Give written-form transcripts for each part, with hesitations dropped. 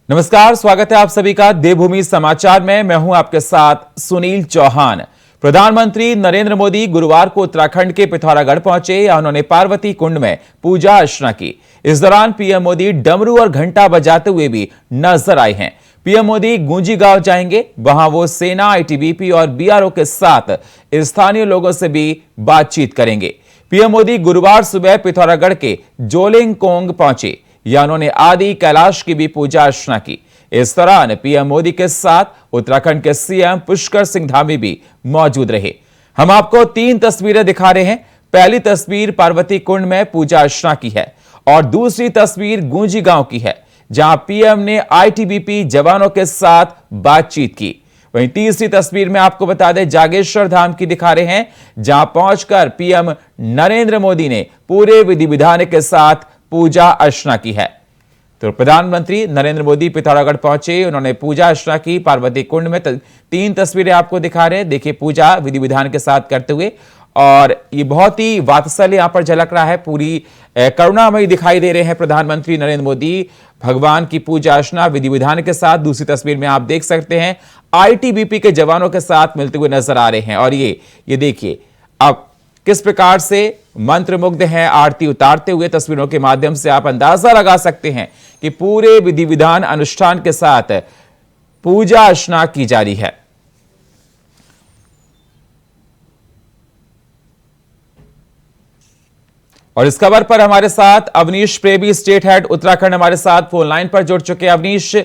नमस्कार, स्वागत है आप सभी का देवभूमि समाचार में। मैं हूं आपके साथ सुनील चौहान। प्रधानमंत्री नरेंद्र मोदी गुरुवार को उत्तराखंड के पिथौरागढ़ पहुंचे। उन्होंने पार्वती कुंड में पूजा अर्चना की। इस दौरान पीएम मोदी डमरू और घंटा बजाते हुए भी नजर आए हैं। पीएम मोदी गूंजी गांव जाएंगे। वहां वो सेना, आईटीबीपी और बीआरओ के साथ स्थानीय लोगों से भी बातचीत करेंगे। पीएम मोदी गुरुवार सुबह पिथौरागढ़ के जोलिंगकोंग पहुंचे। या उन्होंने आदि कैलाश की भी पूजा अर्चना की। इस दौरान पीएम मोदी के साथ उत्तराखंड के सीएम पुष्कर सिंह धामी भी मौजूद रहे। हम आपको 3 तस्वीरें दिखा रहे हैं। पहली तस्वीर पार्वती कुंड में पूजा अर्चना की है और दूसरी तस्वीर गूंजी गांव की है, जहां पीएम ने आईटीबीपी जवानों के साथ बातचीत की। वहीं तीसरी तस्वीर में आपको बता दें जागेश्वर धाम की दिखा रहे हैं, जहां पहुंचकर पीएम नरेंद्र मोदी ने पूरे विधि विधान के साथ पूजा अर्चना की है। तो प्रधानमंत्री नरेंद्र मोदी पिथौरागढ़ पहुंचे, उन्होंने पूजा अर्चना की। पार्वती कुंड में 3 तस्वीरें आपको दिखा रहे हैं। देखिए पूजा विधि विधान के साथ करते हुए, और ये बहुत ही वात्सल्य यहां पर झलक रहा है। पूरी करुणामयी दिखाई दे रहे हैं प्रधानमंत्री नरेंद्र मोदी। भगवान की पूजा अर्चना विधि विधान के साथ। दूसरी तस्वीर में आप देख सकते हैं आईटीबीपी के जवानों के साथ मिलते हुए नजर आ रहे हैं। और ये देखिए अब किस प्रकार से मंत्रमुग्ध हैं आरती उतारते हुए। तस्वीरों के माध्यम से आप अंदाजा लगा सकते हैं कि पूरे विधि विधान अनुष्ठान के साथ पूजा अर्चना की जा रही है। और इस खबर पर हमारे साथ अवनीश प्रेमी, स्टेट हेड उत्तराखंड, हमारे साथ फोन लाइन पर जुड़ चुके हैं। अवनीश,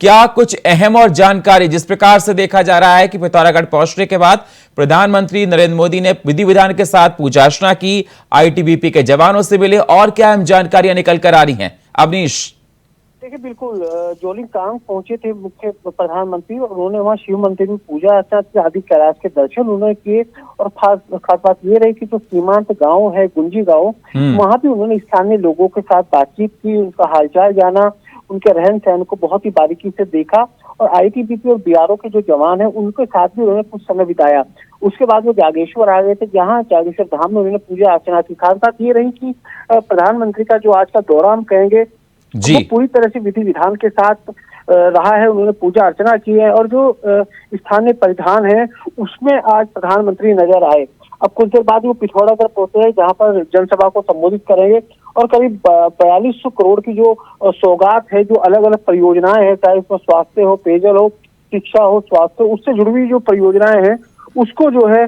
क्या कुछ अहम और जानकारी, जिस प्रकार से देखा जा रहा है कि पिथौरागढ़ पहुंचने के बाद प्रधानमंत्री नरेंद्र मोदी ने विधि विधान के साथ पूजा अर्चना की, आईटीबीपी के जवानों से मिले, और क्या अहम जानकारियां निकल कर आ रही हैं? अवनीश, देखिए बिल्कुल, जोलिंगकांग पहुंचे थे मुख्य प्रधानमंत्री, और उन्होंने वहां शिव मंदिर में पूजा अर्चना की, आदि कैलाश के दर्शन उन्होंने किए। और खास बात ये रही कि जो सीमांत गांव है गुंजी गांव, वहां भी उन्होंने स्थानीय लोगों के साथ बातचीत की, उनका हालचाल जाना, उनके रहन सहन को बहुत ही बारीकी से देखा। और आईटीबीपी और बीआरओ के जो जवान हैं उनके साथ भी उन्होंने कुछ समय बिताया। उसके बाद वो जागेश्वर आ गए थे, जहाँ जागेश्वर धाम में उन्होंने पूजा अर्चना की। खास बात ये रही कि प्रधानमंत्री का जो आज का दौरा हम कहेंगे वो पूरी तरह से विधि विधान के साथ रहा है। उन्होंने पूजा अर्चना की है, और जो स्थानीय परिधान है उसमें आज प्रधानमंत्री नजर आए। अब कुछ देर बाद वो पिथौरागढ़ पहुंचे हैं, जहां पर जनसभा को संबोधित करेंगे। और करीब 4200 करोड़ की जो सौगात है, जो अलग अलग परियोजनाएं हैं, चाहे उसमें स्वास्थ्य हो, पेयजल हो, शिक्षा हो, स्वास्थ्य, उससे जुड़ी हुई जो परियोजनाएं हैं उसको जो है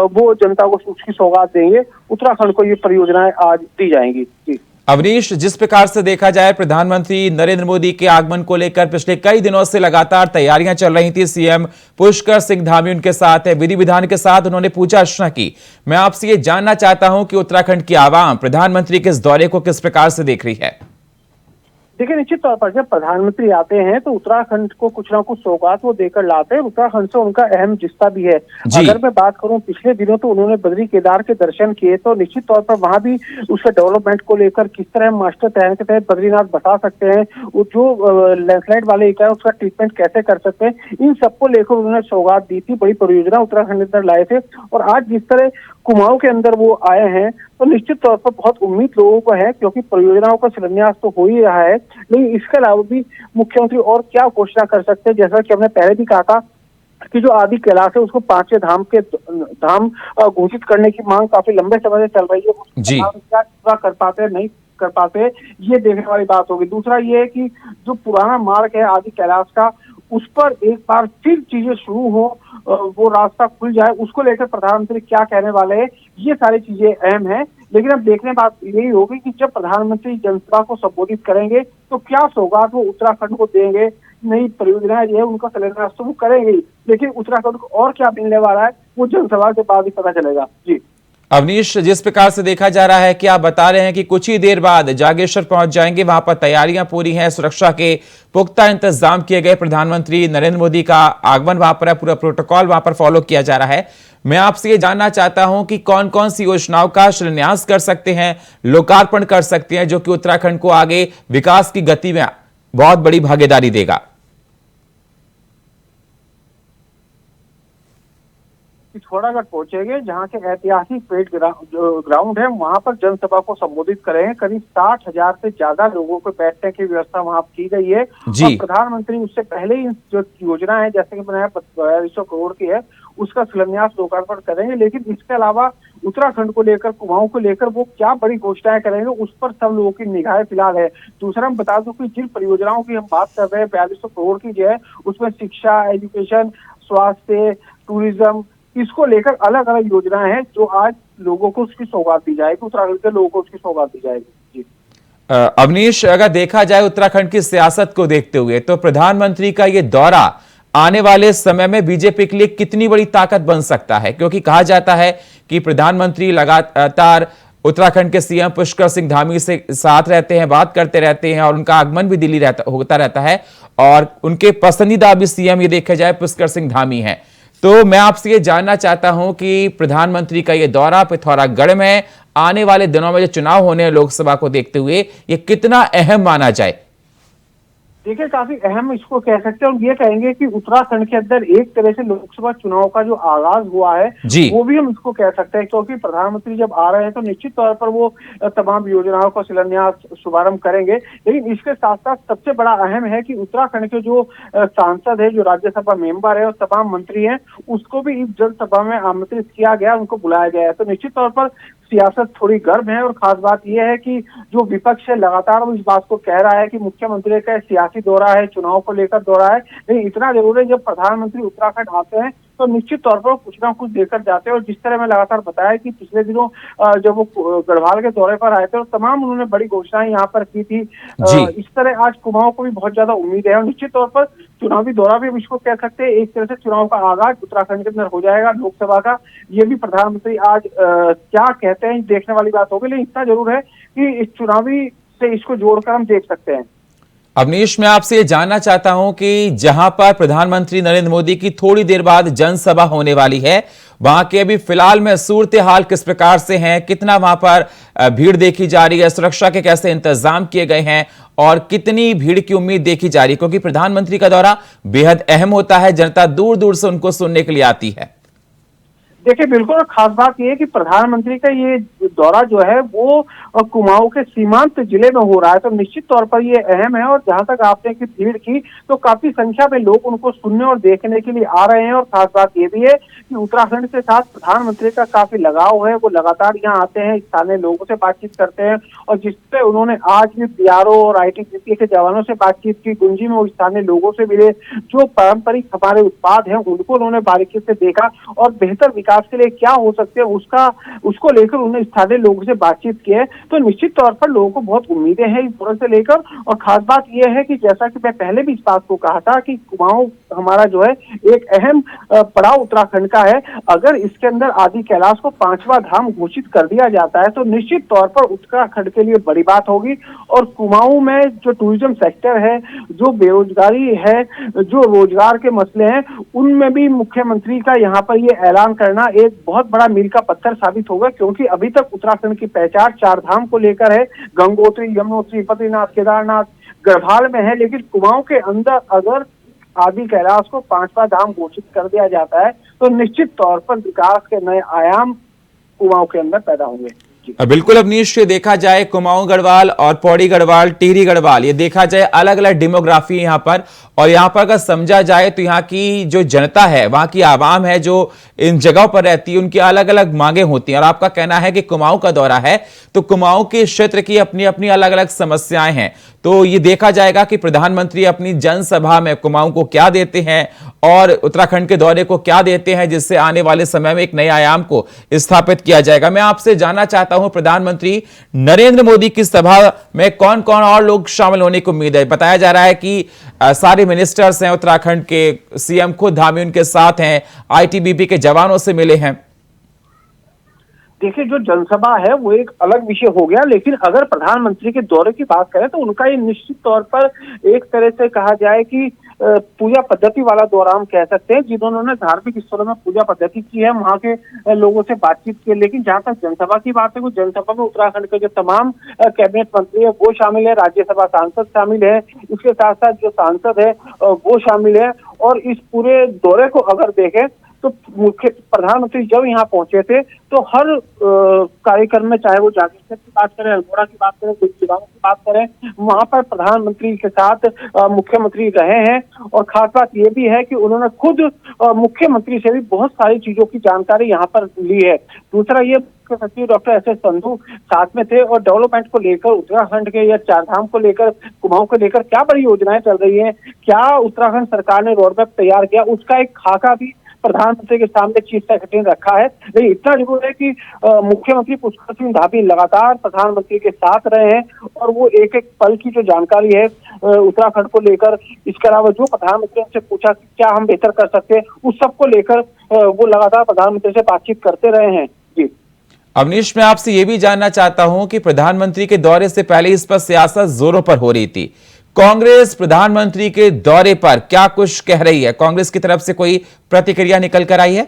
वो जनता को उसकी सौगात देंगे। उत्तराखंड को ये परियोजनाएं आज दी जाएंगी। जी अवनीश, जिस प्रकार से देखा जाए प्रधानमंत्री नरेंद्र मोदी के आगमन को लेकर पिछले कई दिनों से लगातार तैयारियां चल रही थी। सीएम पुष्कर सिंह धामी उनके साथ है, विधि विधान के साथ उन्होंने पूजा अर्चना की। मैं आपसे ये जानना चाहता हूं कि उत्तराखंड की आवाम प्रधानमंत्री के इस दौरे को किस प्रकार से देख रही है? देखिए, निश्चित तौर पर जब प्रधानमंत्री आते हैं तो उत्तराखंड को कुछ ना कुछ सौगात वो देकर लाते हैं। उत्तराखंड से उनका अहम रिश्ता भी है। अगर मैं बात करूं पिछले दिनों, तो उन्होंने बद्री केदार के दर्शन किए, तो निश्चित तौर पर वहां भी उसके डेवलपमेंट को लेकर किस तरह मास्टर प्लान के तहत बद्रीनाथ बता सकते हैं, जो लैंडस्लाइड वाले इकाई उसका ट्रीटमेंट कैसे कर सकते हैं, इन सबको लेकर उन्होंने सौगात दी थी। बड़ी परियोजना उत्तराखंड के अंदर लाए थे। और आज जिस तरह कुमाऊं के अंदर वो आए हैं, तो निश्चित तौर पर बहुत उम्मीद लोगों को है, क्योंकि परियोजनाओं का शिलान्यास तो हो ही रहा है। लेकिन इसके अलावा भी मुख्यमंत्री और क्या घोषणा कर सकते हैं, जैसा कि हमने पहले भी कहा था कि जो आदि कैलाश है उसको 5वें धाम घोषित करने की मांग काफी लंबे समय से चल रही है। क्या पूरा कर पाते हैं, नहीं कर पाते, ये देखने वाली बात होगी। दूसरा ये है कि जो पुराना मार्ग है आदि कैलाश का, उस पर एक बार फिर चीजें शुरू हो, वो रास्ता खुल जाए, उसको लेकर प्रधानमंत्री क्या कहने वाले हैं, ये सारी चीजें अहम है। लेकिन अब देखने बात यही होगी कि जब प्रधानमंत्री जनसभा को संबोधित करेंगे तो क्या सौगात वो उत्तराखंड को देंगे। नई परियोजनाएं जो है उनका शिलान्यास तो वो करेंगे, लेकिन उत्तराखंड को और क्या मिलने वाला है वो जनसभा के बाद ही पता चलेगा। जी अवनीश, जिस प्रकार से देखा जा रहा है कि आप बता रहे हैं कि कुछ ही देर बाद जागेश्वर पहुंच जाएंगे, वहां पर तैयारियां पूरी हैं, सुरक्षा के पुख्ता इंतजाम किए गए। प्रधानमंत्री नरेंद्र मोदी का आगमन वहां पर है, पूरा प्रोटोकॉल वहां पर फॉलो किया जा रहा है। मैं आपसे ये जानना चाहता हूं कि कौन कौन सी योजनाओं का शिलान्यास कर सकते हैं, लोकार्पण कर सकते हैं, जो कि उत्तराखंड को आगे विकास की गति में बहुत बड़ी भागीदारी देगा? पिथौरागढ़ पहुंचेंगे, जहां के ऐतिहासिक पेड़ ग्राउंड है, वहां पर जनसभा को संबोधित करेंगे। करीब 60,000 से ज्यादा लोगों को बैठने की व्यवस्था वहां की गई है। और प्रधानमंत्री उससे पहले ही जो योजना है, जैसे कि बनाया 4200 करोड़ की है, उसका शिलान्यास लोकार्पण करेंगे। लेकिन इसके अलावा उत्तराखंड को लेकर, कुमाऊं को लेकर वो क्या बड़ी घोषणाएं करेंगे, उस पर सब लोगों की निगाहें फिलहाल है। दूसरा, मैं बता दूं कि जिन परियोजनाओं की हम बात कर रहे हैं 4200 करोड़ की जो है, उसमें शिक्षा, एजुकेशन, स्वास्थ्य, टूरिज्म, इसको लेकर अलग अलग योजनाएं हैं जो आज लोगों को उसकी सौगात दी जाएगी, उत्तराखंड के लोगों को उसकी सौगात दी जाएगी। जी अवनीश, अगर देखा जाए उत्तराखंड की सियासत को देखते हुए, तो प्रधानमंत्री का ये दौरा आने वाले समय में बीजेपी के लिए कितनी बड़ी ताकत बन सकता है? क्योंकि कहा जाता है कि प्रधानमंत्री लगातार उत्तराखंड के सीएम पुष्कर सिंह धामी से साथ रहते हैं, बात करते रहते हैं और उनका आगमन भी दिल्ली होता रहता है और उनके पसंदीदा भी सीएम ये देखा जाए पुष्कर सिंह धामी हैं। तो मैं आपसे ये जानना चाहता हूं कि प्रधानमंत्री का ये दौरा पिथौरागढ़ में आने वाले दिनों में जो चुनाव होने हैं लोकसभा को देखते हुए, ये कितना अहम माना जाए? देखिए, काफी अहम इसको कह सकते हैं। और ये कहेंगे कि उत्तराखंड के अंदर एक तरह से लोकसभा चुनाव का जो आगाज हुआ है, वो भी हम इसको कह सकते हैं, क्योंकि प्रधानमंत्री जब आ रहे हैं तो निश्चित तौर पर वो तमाम योजनाओं का शिलान्यास, शुभारंभ करेंगे। लेकिन इसके साथ साथ सबसे बड़ा अहम है कि उत्तराखंड के जो सांसद है, जो राज्यसभा मेंबर है और तमाम मंत्री हैं, उसको भी इस जनसभा में आमंत्रित किया गया, उनको बुलाया गया है। तो निश्चित तौर पर सियासत थोड़ी गर्म है। और खास बात यह है कि जो विपक्ष है लगातार वो इस बात को कह रहा है कि मुख्यमंत्री का सियासी दौरा है, चुनाव को लेकर दौरा है। लेकिन इतना जरूर है, जब प्रधानमंत्री उत्तराखंड आते हैं तो निश्चित तौर पर कुछ ना कुछ देकर जाते हैं। और जिस तरह मैं लगातार बताया कि पिछले दिनों जब वो गढ़वाल के दौरे पर आए थे और तमाम उन्होंने बड़ी घोषणाएं यहाँ पर की थी, इस तरह आज कुमाऊं को भी बहुत ज्यादा उम्मीद है। और निश्चित तौर पर चुनावी दौरा भी हम इसको कह सकते हैं, एक तरह से चुनाव का आगाज उत्तराखंड के अंदर हो जाएगा लोकसभा का। ये भी प्रधानमंत्री आज क्या कहते हैं देखने वाली बात होगी। लेकिन इतना जरूर है कि इस चुनावी से इसको जोड़कर हम देख सकते हैं। अवनीश, मैं आपसे ये जानना चाहता हूं कि जहां पर प्रधानमंत्री नरेंद्र मोदी की थोड़ी देर बाद जनसभा होने वाली है, वहां के अभी फिलहाल में सूरत हाल किस प्रकार से हैं? कितना वहां पर भीड़ देखी जा रही है? सुरक्षा के कैसे इंतजाम किए गए हैं और कितनी भीड़ की उम्मीद देखी जा रही है? क्योंकि प्रधानमंत्री का दौरा बेहद अहम होता है, जनता दूर दूर से उनको सुनने के लिए आती है। देखिए, बिल्कुल खास बात यह है कि प्रधानमंत्री का ये दौरा जो है वो कुमाऊं के सीमांत जिले में हो रहा है, तो निश्चित तौर पर ये अहम है। और जहां तक आपने की भीड़ की, तो काफी संख्या में लोग उनको सुनने और देखने के लिए आ रहे हैं। और खास बात ये भी है कि उत्तराखंड के साथ प्रधानमंत्री का काफी लगाव है, वो लगातार यहाँ आते हैं, स्थानीय लोगों से बातचीत करते हैं। और जिससे उन्होंने आज भी बीआरओ और आईटीबीपी के जवानों से बातचीत की, गुंजी में वो स्थानीय लोगों से मिले, जो पारंपरिक हमारे उत्पाद हैं उनको उन्होंने बारीकी से देखा और बेहतर विकास के लिए क्या हो सकते हैं उसको लेकर उन्होंने स्थानीय लोगों से बातचीत की है। तो निश्चित तौर पर लोगों को बहुत उम्मीदें हैं इस दौरे से लेकर। और खास बात यह है कि जैसा कि मैं पहले भी इस बात को कहा था कि कुमाऊं हमारा जो है एक अहम पड़ाव उत्तराखंड का है। अगर इसके अंदर आदि कैलाश को 5वां धाम घोषित कर दिया जाता है तो निश्चित तौर पर उत्तराखंड के लिए बड़ी बात होगी। और कुमाऊं में जो टूरिज्म सेक्टर है, जो बेरोजगारी है, जो रोजगार के मसले हैं, उनमें भी मुख्यमंत्री का यहाँ पर ये ऐलान करना एक बहुत बड़ा मील का पत्थर साबित होगा। क्योंकि अभी तक उत्तराखंड की पहचान 4 धाम को लेकर है, गंगोत्री, यमुनोत्री, बद्रीनाथ, केदारनाथ, गढ़वाल में है। लेकिन कुमाऊं के अंदर अगर आदि कैलाश को 5वां धाम घोषित कर दिया जाता है तो निश्चित तौर पर विकास के नए आयाम कुमाऊं के अंदर पैदा होंगे। बिल्कुल अवनीश, देखा जाए कुमाऊं गढ़वाल और पौड़ी गढ़वाल, टिहरी गढ़वाल, ये देखा जाए अलग अलग डेमोग्राफी यहाँ पर। और यहाँ पर अगर समझा जाए तो यहाँ की जो जनता है, वहां की आवाम है जो इन जगहों पर रहती है, उनकी अलग अलग मांगे होती हैं। और आपका कहना है कि कुमाऊं का दौरा है तो कुमाऊं के क्षेत्र की अपनी अपनी अलग अलग समस्याएं हैं। तो ये देखा जाएगा कि प्रधानमंत्री अपनी जनसभा में कुमाऊं को क्या देते हैं और उत्तराखंड के दौरे को क्या देते हैं, जिससे आने वाले समय में एक नए आयाम को स्थापित किया जाएगा। मैं आपसे जानना चाहता हूं, प्रधानमंत्री नरेंद्र मोदी की सभा में कौन कौन और लोग शामिल होने की उम्मीद है? बताया जा रहा है कि सारे मिनिस्टर्स हैं उत्तराखंड के, सीएम खुद धामी उनके साथ हैं, आईटीबीपी के जवानों से मिले हैं। देखिए, जो जनसभा है वो एक अलग विषय हो गया। लेकिन अगर प्रधानमंत्री के दौरे की बात करें तो उनका ये निश्चित तौर पर एक तरह से कहा जाए कि पूजा पद्धति वाला दौरा हम कह सकते हैं, जिन्होंने धार्मिक स्थलों में पूजा पद्धति की है, वहां के लोगों से बातचीत की। लेकिन जहां तक जनसभा की बात है, वो जनसभा में उत्तराखंड के जो तमाम कैबिनेट मंत्री है वो शामिल है, राज्यसभा सांसद शामिल है, इसके साथ साथ जो सांसद है वो शामिल है। और इस पूरे दौरे को अगर देखें तो मुख्य प्रधानमंत्री जब यहाँ पहुंचे थे तो हर कार्यक्रम में, चाहे वो जागेश्वर की बात करें, अल्मोड़ा की बात करें, गुजरात की बात करें, वहां पर प्रधानमंत्री के साथ मुख्यमंत्री रहे हैं। और खास बात ये भी है कि उन्होंने खुद मुख्यमंत्री से भी बहुत सारी चीजों की जानकारी यहाँ पर ली है। दूसरा ये, मुख्य सचिव डॉक्टर एस एस संधू साथ में थे और डेवलपमेंट को लेकर, उत्तराखंड के या चारधाम को लेकर, कुमाऊं को लेकर क्या बड़ी योजनाएं चल रही हैं, क्या उत्तराखंड सरकार ने रोड मैप तैयार किया, उसका एक खाका भी प्रधानमंत्री के सामने चीफ सेक्रेटरी ने रखा है। लेकिन इतना जरूर है कि मुख्यमंत्री पुष्कर सिंह धामी लगातार प्रधानमंत्री के साथ रहे हैं और वो एक एक पल की जो जानकारी है उत्तराखंड को लेकर, इसके अलावा जो प्रधानमंत्री से पूछा कि क्या हम बेहतर कर सकते हैं, उस सब को लेकर वो लगातार प्रधानमंत्री से बातचीत करते रहे हैं। जी अवनीश, मैं आपसे यह भी जानना चाहता हूं कि प्रधानमंत्री के दौरे से पहले इस पर सियासत जोरों पर हो रही थी। कांग्रेस प्रधानमंत्री के दौरे पर क्या कुछ कह रही है? कांग्रेस की तरफ से कोई प्रतिक्रिया निकल कर आई है?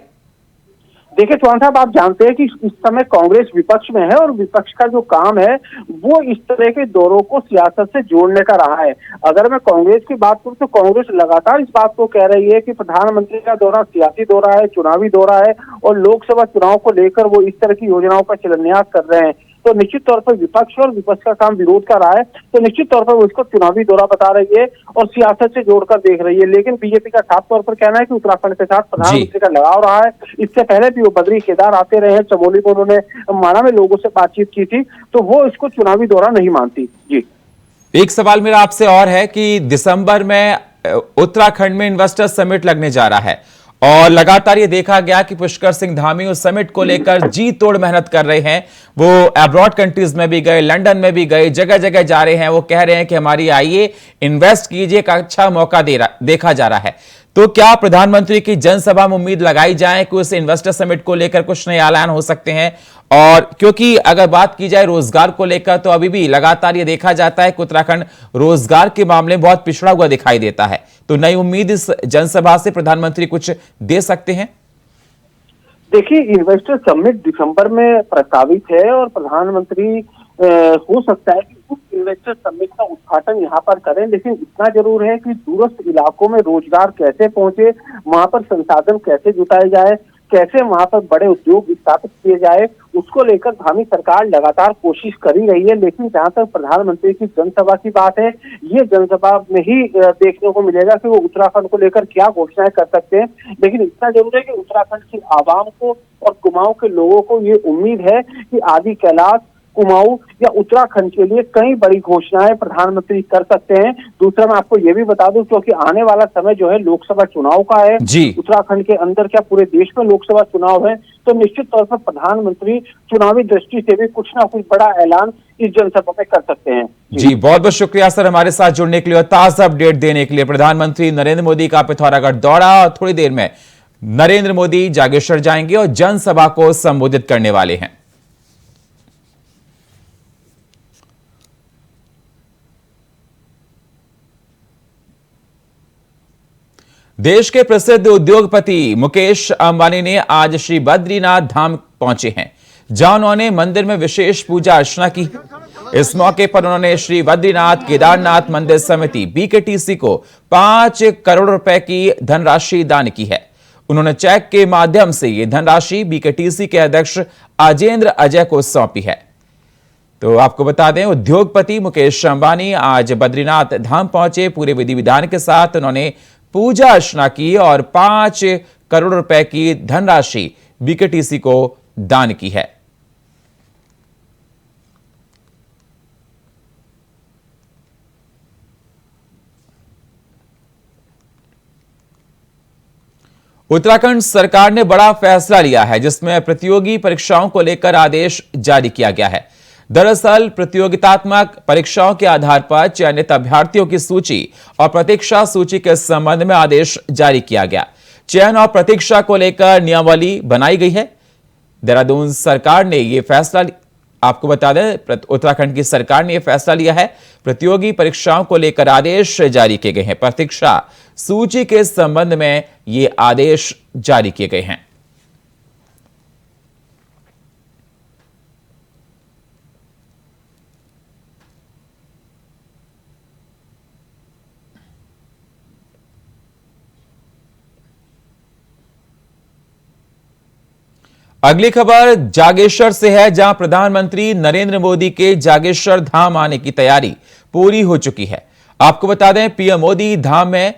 देखिए चौहान साहब, आप जानते हैं कि इस समय कांग्रेस विपक्ष में है और विपक्ष का जो काम है वो इस तरह के दौरों को सियासत से जोड़ने का रहा है। अगर मैं कांग्रेस की बात करूं तो कांग्रेस लगातार इस बात को कह रही है कि प्रधानमंत्री का दौरा सियासी दौरा है, चुनावी दौरा है और लोकसभा चुनाव को लेकर वो इस तरह की योजनाओं का शिलान्यास कर रहे हैं। तो निश्चित तौर पर विपक्ष और विपक्ष का काम विरोध का रहा है, तो निश्चित तौर पर वो इसको चुनावी दौरा बता रही है और सियासत से जोड़कर देख रही है। लेकिन बीजेपी का साफ तौर पर कहना है कि उत्तराखंड के साथ प्रधानमंत्री का लगाव रहा है। इससे पहले भी वो बद्री केदार आते रहे हैं, चमोली में उन्होंने माना में लोगों से बातचीत की थी, तो वो इसको चुनावी दौरा नहीं मानती। जी, एक सवाल मेरा आपसे और है कि दिसंबर में उत्तराखंड में इन्वेस्टर समिट लगने जा रहा है और लगातार ये देखा गया कि पुष्कर सिंह धामी उस समिट को लेकर जी तोड़ मेहनत कर रहे हैं। वो अब्रॉड कंट्रीज में भी गए, लंदन में भी गए, जगह जगह जा रहे हैं। वो कह रहे हैं कि हमारी आइए, इन्वेस्ट कीजिए, एक अच्छा मौका देखा जा रहा है। तो क्या प्रधानमंत्री की जनसभा में उम्मीद लगाई जाए कि उस इन्वेस्टर समिट को लेकर कुछ नए ऐलान हो सकते हैं? और क्योंकि अगर बात की जाए रोजगार को लेकर तो अभी भी लगातार ये देखा जाता है कि उत्तराखंड रोजगार के मामले में बहुत पिछड़ा हुआ दिखाई देता है। तो नई उम्मीद इस जनसभा से प्रधानमंत्री कुछ दे सकते हैं? देखिए इन्वेस्टर समिट दिसंबर में प्रस्तावित है और प्रधानमंत्री हो सकता है कि उस इन्वेस्टर समिट का उद्घाटन यहाँ पर करें। लेकिन इतना जरूर है कि दूरस्थ इलाकों में रोजगार कैसे पहुंचे, वहां पर संसाधन कैसे जुटाए जाए, कैसे वहां पर बड़े उद्योग स्थापित किए जाए, उसको लेकर धामी सरकार लगातार कोशिश कर ही रही है। लेकिन जहां तक प्रधानमंत्री की जनसभा की बात है, ये जनसभा में ही देखने को मिलेगा कि वो उत्तराखंड को लेकर क्या घोषणाएं कर सकते हैं। लेकिन इतना जरूर है कि उत्तराखंड की आवाम को और कुमाऊं के लोगों को ये उम्मीद है कि आदि कैलाश, कुमाऊं या उत्तराखंड के लिए कई बड़ी घोषणाएं प्रधानमंत्री कर सकते हैं। दूसरा मैं आपको ये भी बता दूं, क्योंकि आने वाला समय जो है लोकसभा चुनाव का है, उत्तराखंड के अंदर क्या पूरे देश में लोकसभा चुनाव है, तो निश्चित तौर पर प्रधानमंत्री चुनावी दृष्टि से भी कुछ ना कुछ बड़ा ऐलान इस जनसभा में कर सकते हैं। जी बहुत बहुत शुक्रिया सर हमारे साथ जुड़ने के लिए और ताजा अपडेट देने के लिए। प्रधानमंत्री नरेंद्र मोदी का पिथौरागढ़ दौरा और थोड़ी देर में नरेंद्र मोदी जागेश्वर जाएंगे और जनसभा को संबोधित करने वाले हैं। देश के प्रसिद्ध उद्योगपति मुकेश अंबानी ने आज श्री बद्रीनाथ धाम पहुंचे हैं, जहां उन्होंने मंदिर में विशेष पूजा अर्चना की। इस मौके पर उन्होंने श्री बद्रीनाथ केदारनाथ मंदिर समिति बीकेटीसी को 5 करोड़ रुपए की धनराशि दान की है। उन्होंने चेक के माध्यम से यह धनराशि बीकेटीसी के अध्यक्ष अजेंद्र अजय को सौंपी है। तो आपको बता दें, उद्योगपति मुकेश अंबानी आज बद्रीनाथ धाम पहुंचे। पूरे विधि विधान के साथ उन्होंने पूजा अर्चना की और 5 करोड़ रुपए की धनराशि बीकेटीसी को दान की है। उत्तराखंड सरकार ने बड़ा फैसला लिया है, जिसमें प्रतियोगी परीक्षाओं को लेकर आदेश जारी किया गया है। दरअसल प्रतियोगितात्मक परीक्षाओं के आधार पर चयनित अभ्यर्थियों की सूची और प्रतीक्षा सूची के संबंध में आदेश जारी किया गया। चयन और प्रतीक्षा को लेकर नियमावली बनाई गई है। देहरादून सरकार ने यह फैसला, आपको बता दें उत्तराखंड की सरकार ने यह फैसला लिया है। प्रतियोगी परीक्षाओं को लेकर आदेश जारी किए गए हैं। प्रतीक्षा सूची के संबंध में ये आदेश जारी किए गए हैं। अगली खबर जागेश्वर से है, जहां प्रधानमंत्री नरेंद्र मोदी के जागेश्वर धाम आने की तैयारी पूरी हो चुकी है। आपको बता दें, पीएम मोदी धाम में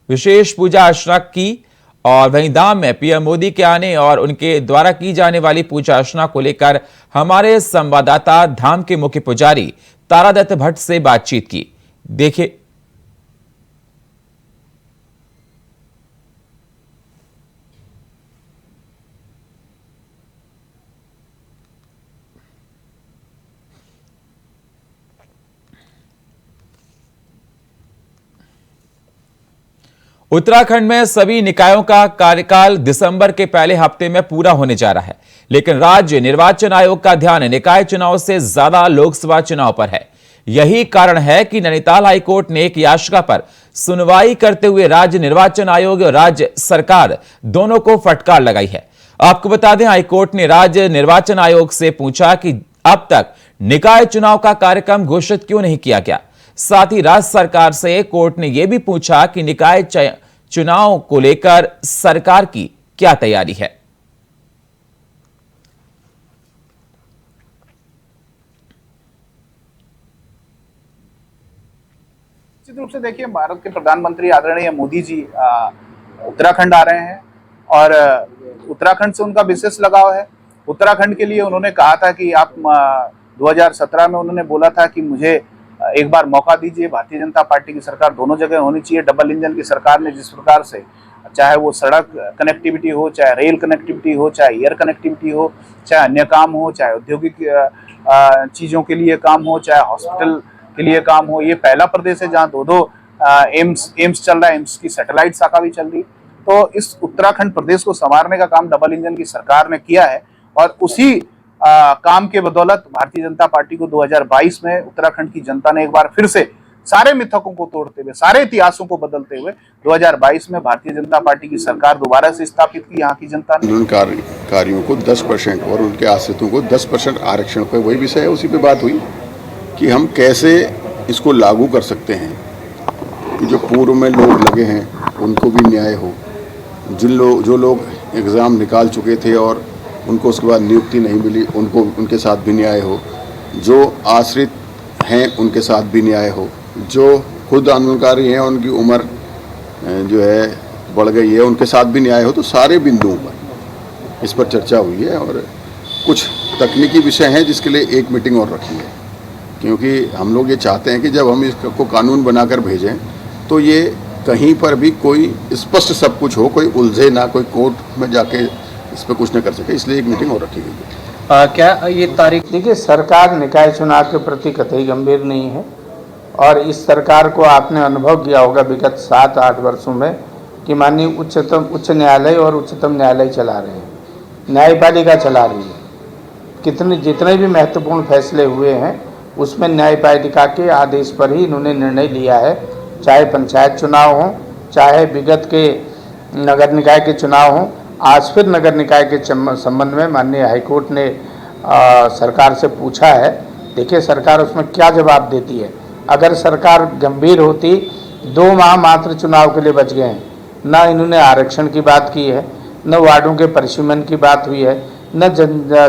विशेष पूजा अर्चना की और वहीं धाम में पीएम मोदी के आने और उनके द्वारा की जाने वाली पूजा अर्चना को लेकर हमारे संवाददाता धाम के मुख्य पुजारी तारादत्त भट्ट से बातचीत की। देखिए। उत्तराखंड में सभी निकायों का कार्यकाल दिसंबर के पहले हफ्ते में पूरा होने जा रहा है, लेकिन राज्य निर्वाचन आयोग का ध्यान निकाय चुनाव से ज्यादा लोकसभा चुनाव पर है। यही कारण है कि नैनीताल हाईकोर्ट ने एक याचिका पर सुनवाई करते हुए राज्य निर्वाचन आयोग और राज्य सरकार दोनों को फटकार लगाई है। आपको बता दें, हाईकोर्ट ने राज्य निर्वाचन आयोग से पूछा कि अब तक निकाय चुनाव का कार्यक्रम घोषित क्यों नहीं किया गया। साथ ही राज्य सरकार से कोर्ट ने यह भी पूछा कि निकाय चुनाव को लेकर सरकार की क्या तैयारी है। निश्चित रूप से देखिए, भारत के प्रधानमंत्री आदरणीय मोदी जी उत्तराखंड आ रहे हैं और उत्तराखंड से उनका विशेष लगाव है। उत्तराखंड के लिए उन्होंने कहा था कि आप 2017 में उन्होंने बोला था कि मुझे एक बार मौका दीजिए। भारतीय जनता पार्टी की सरकार दोनों जगह होनी चाहिए। डबल इंजन की सरकार ने जिस प्रकार से, चाहे वो सड़क कनेक्टिविटी हो, चाहे रेल कनेक्टिविटी हो, चाहे एयर कनेक्टिविटी हो, चाहे अन्य काम हो, चाहे औद्योगिक चीज़ों के लिए काम हो, चाहे हॉस्पिटल के लिए काम हो, ये पहला प्रदेश है जहाँ दो एम्स चल रहा है। एम्स की सैटेलाइट शाखा भी चल रही। तो इस उत्तराखंड प्रदेश को संवारने का काम डबल इंजन की सरकार ने किया है और उसी काम के बदौलत भारतीय जनता पार्टी को 2022 में उत्तराखंड की जनता ने एक बार फिर से सारे मिथकों को तोड़ते हुए, सारे इतिहासों को बदलते हुए 2022 में भारतीय जनता पार्टी की सरकार दोबारा से स्थापित की। यहाँ की जनता ने कार्यों को 10% और उनके आश्रितों को 10% आरक्षण पर, वही विषय है, उसी पे बात हुई कि हम कैसे इसको लागू कर सकते हैं कि जो पूर्व में लोग लगे हैं उनको भी न्याय हो, जो लोग एग्ज़ाम निकाल चुके थे और उनको उसके बाद नियुक्ति नहीं मिली उनको, उनके साथ भी न्याय हो, जो आश्रित हैं उनके साथ भी न्याय हो, जो खुद आंदोलनकारी हैं उनकी उम्र जो है बढ़ गई है उनके साथ भी न्याय हो। तो सारे बिंदुओं पर इस पर चर्चा हुई है और कुछ तकनीकी विषय हैं जिसके लिए एक मीटिंग और रखी है, क्योंकि हम लोग ये चाहते हैं कि जब हम इसको कानून बनाकर भेजें तो ये कहीं पर भी कोई स्पष्ट सब कुछ हो, कोई उलझे ना, कोई कोर्ट में जाके इस पर कुछ न कर सके, इसलिए एक मीटिंग और रखी गई है। क्या ये तारीख? देखिए, सरकार निकाय चुनाव के प्रति कतई गंभीर नहीं है और इस सरकार को आपने अनुभव किया होगा विगत 7-8 वर्षों में कि माननीय उच्च न्यायालय और उच्चतम न्यायालय चला रहे हैं, न्यायपालिका चला रही है। जितने भी महत्वपूर्ण फैसले हुए हैं उसमें न्यायपालिका के आदेश पर ही इन्होंने निर्णय लिया है, चाहे पंचायत चुनाव हो, चाहे विगत के नगर निकाय के चुनाव हों। आज फिर नगर निकाय के संबंध में माननीय हाईकोर्ट ने सरकार से पूछा है। देखिए, सरकार उसमें क्या जवाब देती है। अगर सरकार गंभीर होती, 2 माह मात्र चुनाव के लिए बच गए हैं, न इन्होंने आरक्षण की बात की है, न वार्डों के परिसीमन की बात हुई है, न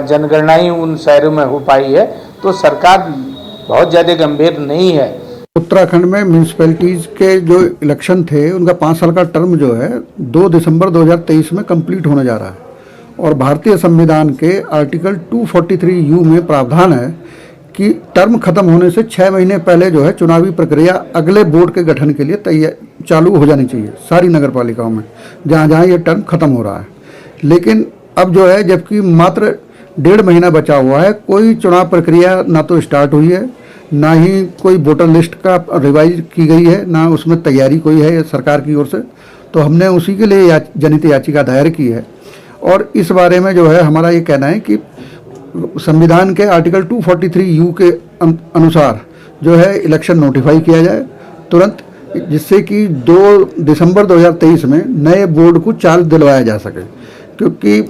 जनगणना ही उन शहरों में हो पाई है, तो सरकार बहुत ज़्यादा गंभीर नहीं है। उत्तराखंड में म्यूनिसिपैलिटीज़ के जो इलेक्शन थे उनका 5 साल का टर्म जो है 2 दिसंबर 2023 में कंप्लीट होने जा रहा है और भारतीय संविधान के आर्टिकल 243U में प्रावधान है कि टर्म खत्म होने से 6 महीने पहले जो है चुनावी प्रक्रिया अगले बोर्ड के गठन के लिए चालू हो जानी चाहिए सारी नगर पालिकाओं में जहाँ जहाँ ये टर्म खत्म हो रहा है। लेकिन अब जो है, जबकि मात्र 1.5 महीना बचा हुआ है, कोई चुनाव प्रक्रिया ना तो स्टार्ट हुई है, ना ही कोई वोटर लिस्ट का रिवाइज की गई है, ना उसमें तैयारी कोई है सरकार की ओर से। तो हमने उसी के लिए जनहित याचिका दायर की है और इस बारे में जो है हमारा ये कहना है कि संविधान के आर्टिकल 243U के अनुसार जो है इलेक्शन नोटिफाई किया जाए तुरंत, जिससे कि 2 दिसंबर 2023 में नए बोर्ड को चाल दिलवाया जा सके। क्योंकि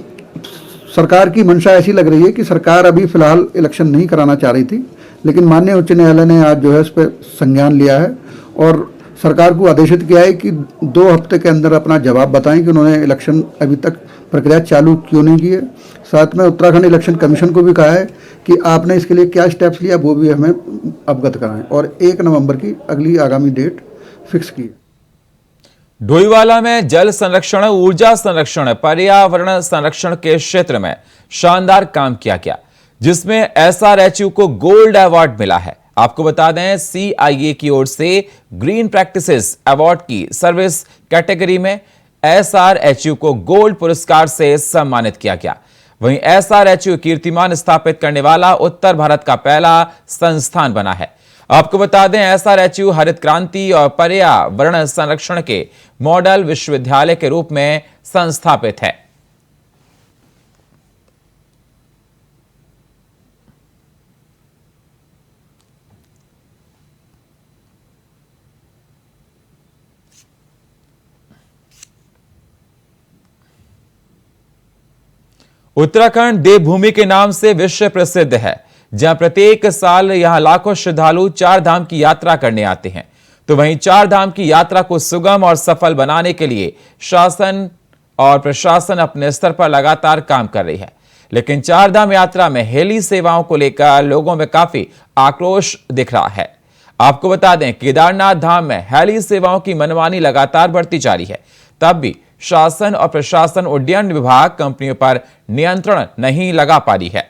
सरकार की मंशा ऐसी लग रही है कि सरकार अभी फिलहाल इलेक्शन नहीं कराना चाह रही थी, लेकिन माननीय उच्च न्यायालय ने आज जो है इस पर संज्ञान लिया है और सरकार को आदेशित किया है कि 2 हफ्ते के अंदर अपना जवाब बताएं कि उन्होंने इलेक्शन अभी तक प्रक्रिया चालू क्यों नहीं की है। साथ में उत्तराखंड इलेक्शन कमीशन को भी कहा है कि आपने इसके लिए क्या स्टेप्स लिया वो भी हमें अवगत कराएं, और 1 नवंबर की अगली आगामी डेट फिक्स की। डोईवाला में जल संरक्षण, ऊर्जा संरक्षण, पर्यावरण संरक्षण के क्षेत्र में शानदार काम किया गया, जिसमें SRHU को गोल्ड अवार्ड मिला है। आपको बता दें, CIA की ओर से ग्रीन प्रैक्टिसेस अवार्ड की सर्विस कैटेगरी में SRHU को गोल्ड पुरस्कार से सम्मानित किया गया। वहीं SRHU कीर्तिमान स्थापित करने वाला उत्तर भारत का पहला संस्थान बना है। आपको बता दें, SRHU हरित क्रांति और पर्यावरण संरक्षण के मॉडल विश्वविद्यालय के रूप में संस्थापित है। उत्तराखंड देवभूमि के नाम से विश्व प्रसिद्ध है, जहां प्रत्येक साल यहां लाखों श्रद्धालु 4 धाम की यात्रा करने आते हैं। तो वहीं 4 धाम की यात्रा को सुगम और सफल बनाने के लिए शासन और प्रशासन अपने स्तर पर लगातार काम कर रही है। लेकिन 4 धाम यात्रा में हेली सेवाओं को लेकर लोगों में काफी आक्रोश दिख रहा है। आपको बता दें, केदारनाथ धाम में हेली सेवाओं की मनमानी लगातार बढ़ती जा रही है, तब भी शासन और प्रशासन, उड्डयन विभाग कंपनियों पर नियंत्रण नहीं लगा पा रही है।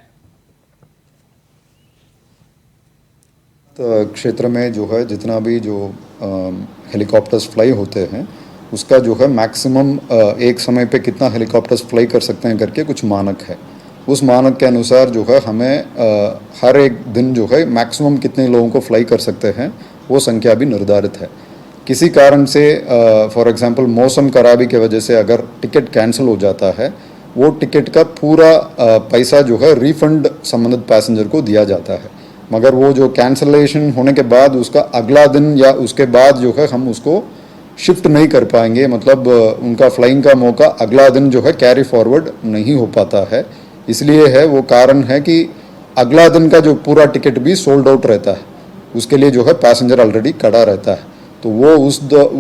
तो क्षेत्र में जो है जितना भी जो हेलीकॉप्टर्स फ्लाई होते हैं उसका जो है मैक्सिमम एक समय पे कितना हेलीकॉप्टर्स फ्लाई कर सकते हैं करके कुछ मानक है। उस मानक के अनुसार जो है हमें हर एक दिन जो है मैक्सिमम कितने लोगों को फ्लाई कर सकते हैं वो संख्या भी निर्धारित है। किसी कारण से फॉर एग्जांपल मौसम खराबी की वजह से अगर टिकट कैंसिल हो जाता है, वो टिकट का पूरा पैसा जो है रिफंड संबंधित पैसेंजर को दिया जाता है। मगर वो जो कैंसलेशन होने के बाद उसका अगला दिन या उसके बाद जो है हम उसको शिफ्ट नहीं कर पाएंगे, मतलब उनका फ्लाइंग का मौका अगला दिन जो है कैरी फॉरवर्ड नहीं हो पाता है। इसलिए है वो कारण है कि अगला दिन का जो पूरा टिकट भी सोल्ड आउट रहता है, उसके लिए जो है पैसेंजर ऑलरेडी खड़ा रहता है। तो वो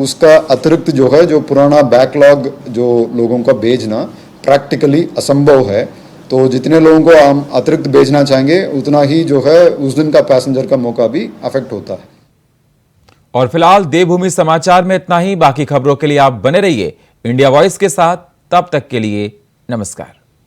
उसका अतिरिक्त जो है जो पुराना बैकलॉग जो लोगों का भेजना प्रैक्टिकली असंभव है। तो जितने लोगों को हम अतिरिक्त भेजना चाहेंगे उतना ही जो है उस दिन का पैसेंजर का मौका भी अफेक्ट होता है। और फिलहाल देवभूमि समाचार में इतना ही। बाकी खबरों के लिए आप बने रहिए इंडिया वॉइस के साथ। तब तक के लिए नमस्कार।